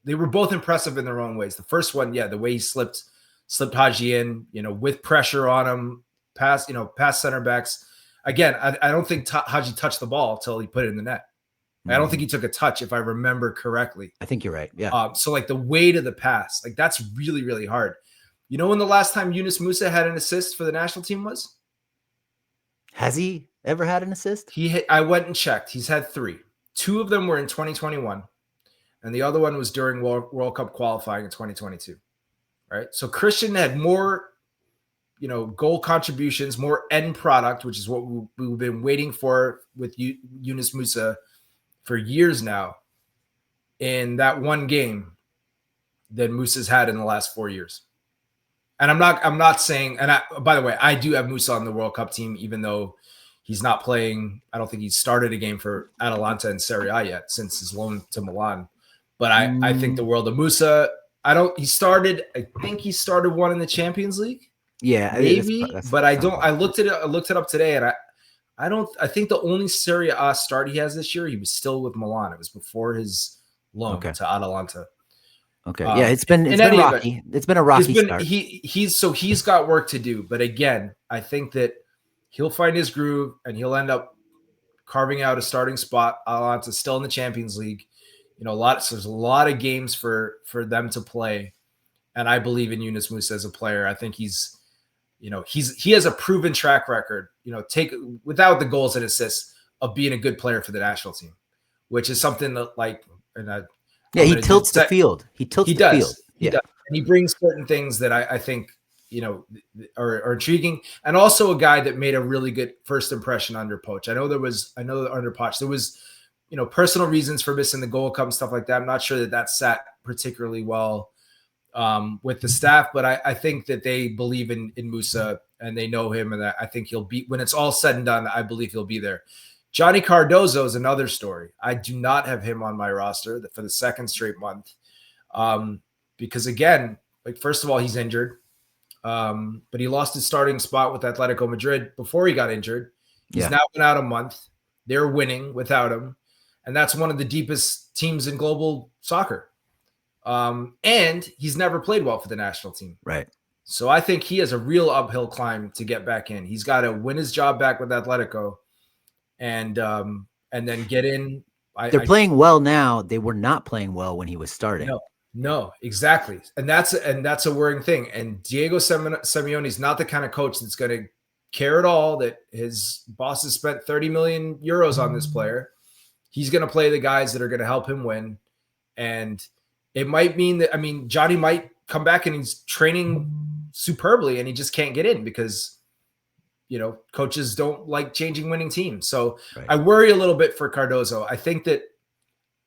They were both impressive in their own ways. The first one, the way he slipped Haji in, with pressure on him, past center backs. Again, I don't think Haji touched the ball until he put it in the net. Mm-hmm. I don't think he took a touch, if I remember correctly. I think you're right. Yeah. So like the weight of the pass, like that's really, really hard. You know when the last time Yunus Musah had an assist for the national team was? Has he ever had an assist? I went and checked. He's had 3. 2 of them were in 2021. And the other one was during World Cup qualifying in 2022, right? So Christian had more, goal contributions, more end product, which is what we've been waiting for with Yunus Musah for years now in that one game than Musah's had in the last 4 years. And I'm not saying, and by the way, I do have Musah on the World Cup team, even though he's not playing. I don't think he's started a game for Atalanta and Serie A yet since his loan to Milan. But I think the world of Musah. I think he started one in the Champions League. Yeah, maybe. But I don't. I looked it up today, and I think the only Serie A start he has this year, he was still with Milan. It was before his loan to Atalanta. Okay. Yeah, it's been rocky. It's been a rocky start. He's got work to do. But again, I think that he'll find his groove and he'll end up carving out a starting spot. Atalanta's still in the Champions League. There's a lot of games for them to play. And I believe in Yunus Musah as a player. I think he has a proven track record, without the goals and assists, of being a good player for the national team, which is something that he tilts the field. He tilts the field. He does. And he brings certain things that I think, are intriguing. And also a guy that made a really good first impression under Poch. I know under Poch, there was, personal reasons for missing the Gold Cup and stuff like that. I'm not sure that sat particularly well with the staff, but I think that they believe in Musah and they know him. And I think he'll be, when it's all said and done, I believe he'll be there. Johnny Cardozo is another story. I do not have him on my roster for the second straight month. Because again, first of all, he's injured. But he lost his starting spot with Atletico Madrid before he got injured. He's now been out a month. They're winning without him. And that's one of the deepest teams in global soccer. And he's never played well for the national team. Right. So I think he has a real uphill climb to get back in. He's got to win his job back with Atletico and then get in. They're playing well now. They were not playing well when he was starting. No, exactly. And that's a worrying thing. And Diego Simeone is not the kind of coach that's going to care at all that his bosses spent 30 million euros on this player. He's going to play the guys that are going to help him win. And it might mean that, Johnny might come back and he's training superbly and he just can't get in because, coaches don't like changing winning teams. So right. I worry a little bit for Cardozo. I think that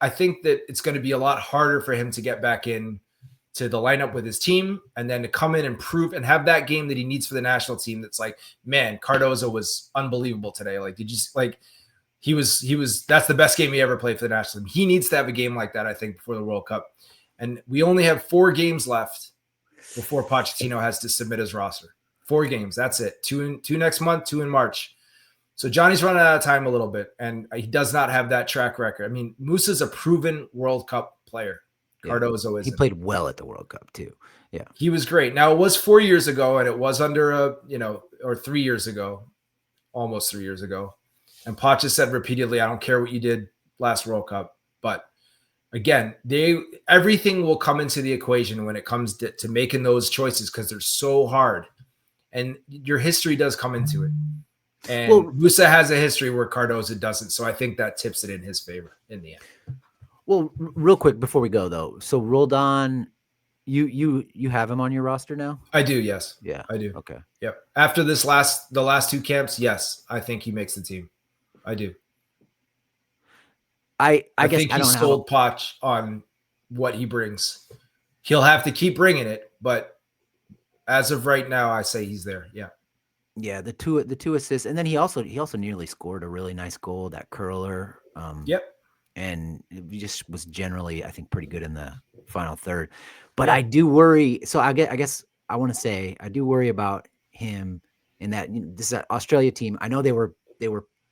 it's going to be a lot harder for him to get back in to the lineup with his team and then to come in and prove and have that game that he needs for the national team. That's like, man, Cardozo was unbelievable today. That's the best game he ever played for the national team. He needs to have a game like that, I think, before the World Cup. And we only have 4 games left before Pochettino has to submit his roster. 4 games. That's it. 2 next month, 2 in March. So Johnny's running out of time a little bit, and he does not have that track record. Musah's a proven World Cup player. Cardozo isn't. He played well at the World Cup too. Yeah. He was great. Now it was 4 years ago, and it was under or 3 years ago, almost 3 years ago. And Poch has said repeatedly, I don't care what you did last World Cup. But again, everything will come into the equation when it comes to making those choices because they're so hard. and your history does come into it. And Musa has a history where Cardozo doesn't, so I think that tips it in his favor in the end. Well, real quick before we go though, so Roldan, you have him on your roster now? I do, yes. Yeah, I do. Okay. Yep. After the last two camps, yes, I think he makes the team. I do. I guess think I he don't sold Poch on what he brings. He'll have to keep bringing it, but as of right now, I say he's there. Yeah. Yeah, the two assists, and then he also nearly scored a really nice goal, that curler. Yep. And he just was generally, I think, pretty good in the final third. But I do worry. So I guess I want to say I do worry about him in that this Australia team. I know they were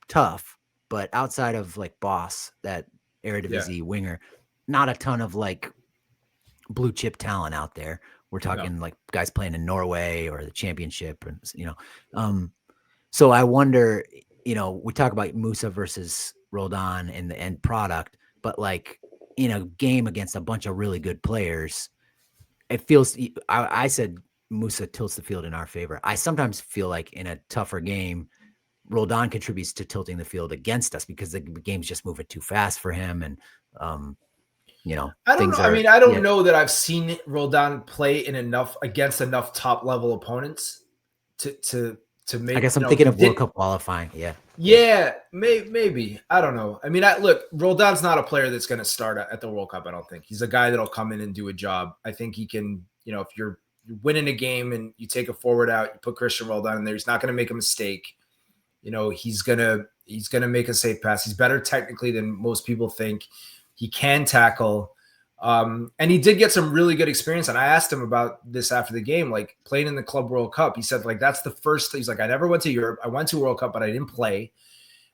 tough, but outside of like Boss, that Eredivisie winger, not a ton of like blue chip talent out there. We're talking like guys playing in Norway or the championship, and so I wonder. We talk about Musa versus Roldan in the end product, but like in a game against a bunch of really good players, it feels. I said Musa tilts the field in our favor. I sometimes feel like in a tougher game, Roldan contributes to tilting the field against us because the game's just moving too fast for him, and I don't know. I don't know that I've seen Roldan play against enough top level opponents to make. I guess I'm thinking of World Cup qualifying. Yeah, maybe. I don't know. I mean, look, Roldan's not a player that's going to start at the World Cup. I don't think he's a guy that'll come in and do a job. I think he can. If you're winning a game and you take a forward out, you put Christian Roldan in there. He's not going to make a mistake. He's gonna make a safe pass. He's better technically than most people think. He can tackle. And he did get some really good experience. And I asked him about this after the game, like playing in the Club World Cup. He said, like, that's the first, he's like, I never went to Europe. I went to World Cup, but I didn't play.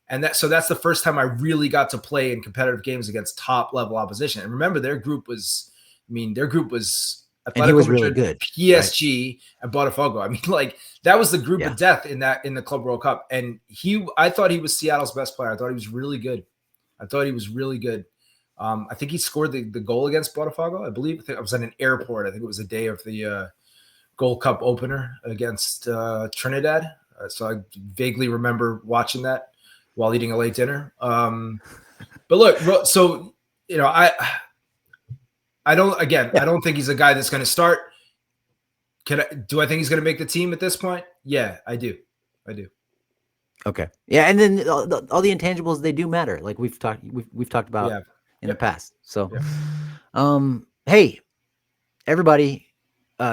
And so that's the first time I really got to play in competitive games against top level opposition. And remember, their group was Atletico and he was Madrid, really good, PSG, right? And Botafogo. I mean, like that was the group of death in the Club World Cup. And I thought he was Seattle's best player. I thought he was really good. I think he scored the goal against Botafogo. I believe I was at an airport. I think it was the day of the Gold Cup opener against Trinidad. So I vaguely remember watching that while eating a late dinner. But look, so I don't think he's a guy that's going to start. Do I think he's going to make the team at this point? Yeah, I do. Okay. Yeah, and then all the intangibles, they do matter. Like we've talked about in the past. So, hey, everybody,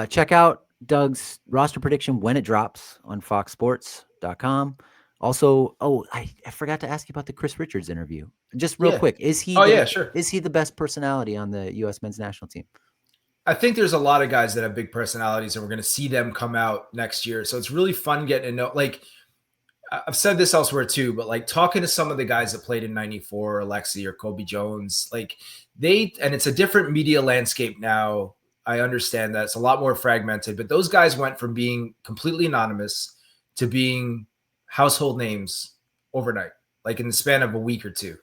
check out Doug's roster prediction when it drops on foxsports.com. Also, I forgot to ask you about the Chris Richards interview. Just real quick, is he? Sure. Is he the best personality on the U.S. men's national team? I think there's a lot of guys that have big personalities, and we're going to see them come out next year. So it's really fun getting to know. Like I've said this elsewhere too, but like talking to some of the guys that played in '94, Alexi or Kobe Jones, like and it's a different media landscape now. I understand that it's a lot more fragmented, but those guys went from being completely anonymous to being household names overnight, like in the span of a week or two.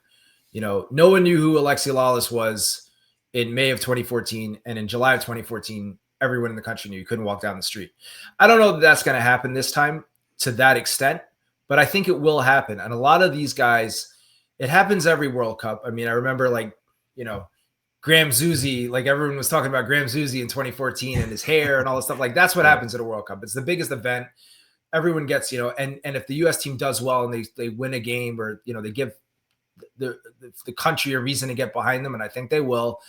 No one knew who Alexi Lawless was in May of 2014, and in July of 2014, everyone in the country knew. You couldn't walk down the street. I don't know that that's going to happen this time to that extent, but I think it will happen. And a lot of these guys, it happens every World Cup. I mean, I remember Graham Zusi, like everyone was talking about Graham Zusi in 2014 and his hair and all this stuff. Like that's what happens at a World Cup. It's the biggest event. Everyone gets, and if the U.S. team does well and they win a game, or, they give the country a reason to get behind them, and I think they will,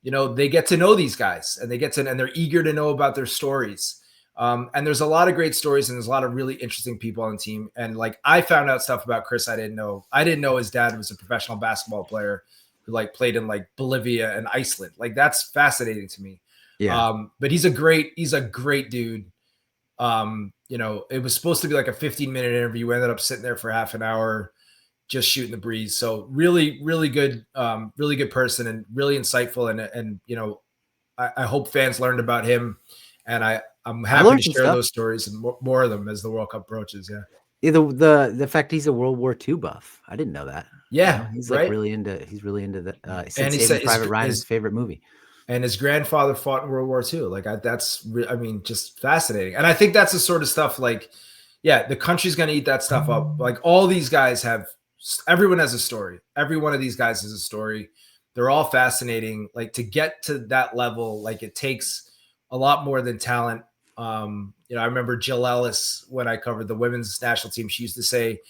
they get to know these guys, and and they're eager to know about their stories. And there's a lot of great stories, and there's a lot of really interesting people on the team. And like I found out stuff about Chris I didn't know. I didn't know his dad was a professional basketball player who like played in like Bolivia and Iceland. Like that's fascinating to me. Yeah. But he's a great dude. It was supposed to be like a 15-minute interview. We ended up sitting there for half an hour just shooting the breeze. So really, really good person, and really insightful. And I hope fans learned about him, and I'm happy to share those stories and more of them as the World Cup approaches. Yeah. The fact he's a World War II buff. I didn't know that. Yeah. He's like really into that. And he said Private Ryan's favorite movie. and his grandfather fought in World War II. Like I mean, just fascinating. And I think that's the sort of stuff like, yeah, the country's going to eat that stuff up. Like all these guys everyone has a story. Every one of these guys has a story. They're all fascinating. Like to get to that level, like it takes a lot more than talent. I remember Jill Ellis, when I covered the women's national team, she used to say,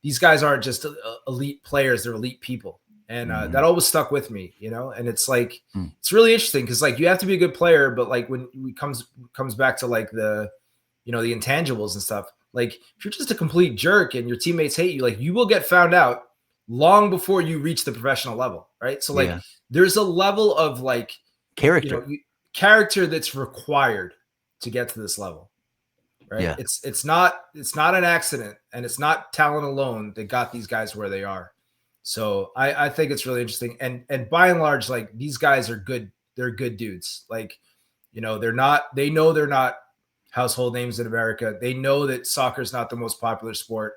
these guys aren't just elite players, they're elite people. And that always stuck with me, and it's like, it's really interesting because like you have to be a good player, but like when it comes back to like the intangibles and stuff, like if you're just a complete jerk and your teammates hate you, like you will get found out long before you reach the professional level. Right. So like there's a level of like character that's required to get to this level. Right. Yeah. It's not an accident, and it's not talent alone that got these guys where they are. So I think it's really interesting. And by and large, like these guys are good. They're good dudes. Like, they know they're not household names in America. They know that soccer is not the most popular sport.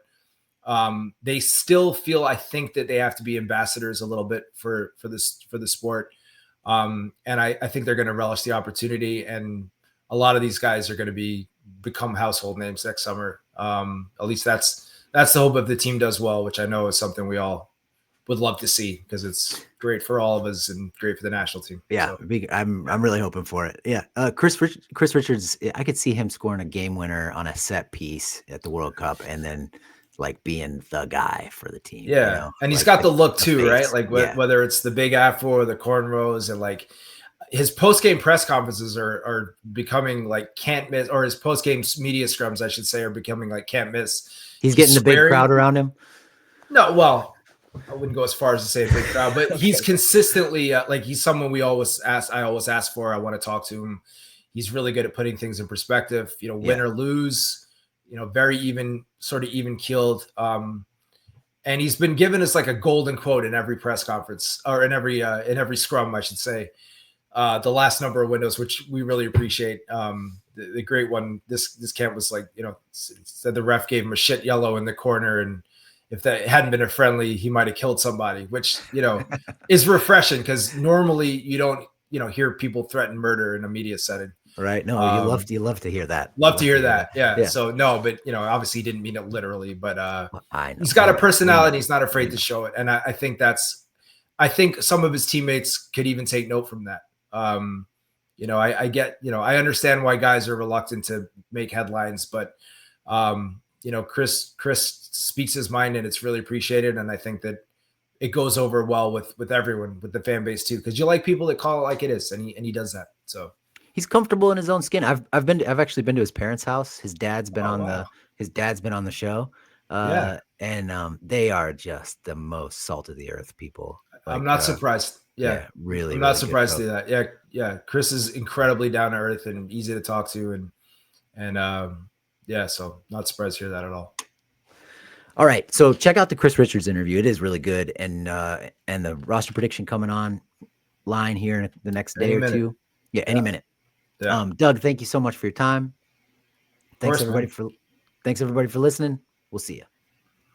They still feel, I think, that they have to be ambassadors a little bit for the sport. And I think they're going to relish the opportunity. And a lot of these guys are going to become household names next summer. At least that's the hope if the team does well, which I know is something we all would love to see because it's great for all of us and great for the national team. Yeah, so. I'm really hoping for it. Yeah, Chris Richards, I could see him scoring a game winner on a set piece at the World Cup, and then like being the guy for the team. Yeah, and he's got the look too, right? Like whether it's the big afro or the cornrows, and like his post-game press conferences are becoming like can't miss, or his post-game media scrums, I should say, are becoming like can't miss. He's getting the big crowd around him. No, well, I wouldn't go as far as to say a big crowd, but he's consistently like he's someone I always ask for. I want to talk to him. He's really good at putting things in perspective. Win or lose. Very even keeled. And he's been given us like a golden quote in every press conference, or in every scrum, I should say. The last number of windows, which we really appreciate. The great one this camp was like, said the ref gave him a shit yellow in the corner, and if that hadn't been a friendly, he might have killed somebody, which is refreshing because normally you don't hear people threaten murder in a media setting. Right. No, you love to hear that. Love to hear that. Yeah. So no, but obviously he didn't mean it literally, but he's got a personality. He's not afraid to show it. And I think I think some of his teammates could even take note from that. I get, I understand why guys are reluctant to make headlines, but Chris speaks his mind, and it's really appreciated. And I think that it goes over well with everyone, with the fan base too, because you like people that call it like it is, and he does that. So he's comfortable in his own skin. I've actually been to his parents' house. His dad's been on the show. And they are just the most salt of the earth people. Like, I'm not surprised. Yeah, really. I'm not surprised to do that. Yeah. Chris is incredibly down to earth and easy to talk to, and so not surprised to hear that at all. All right, so check out the Chris Richards interview. It is really good, and the roster prediction coming on line here in the next day or two. Yeah, any minute. Yeah. Doug, thank you so much for your time. Thanks everybody for listening. We'll see you.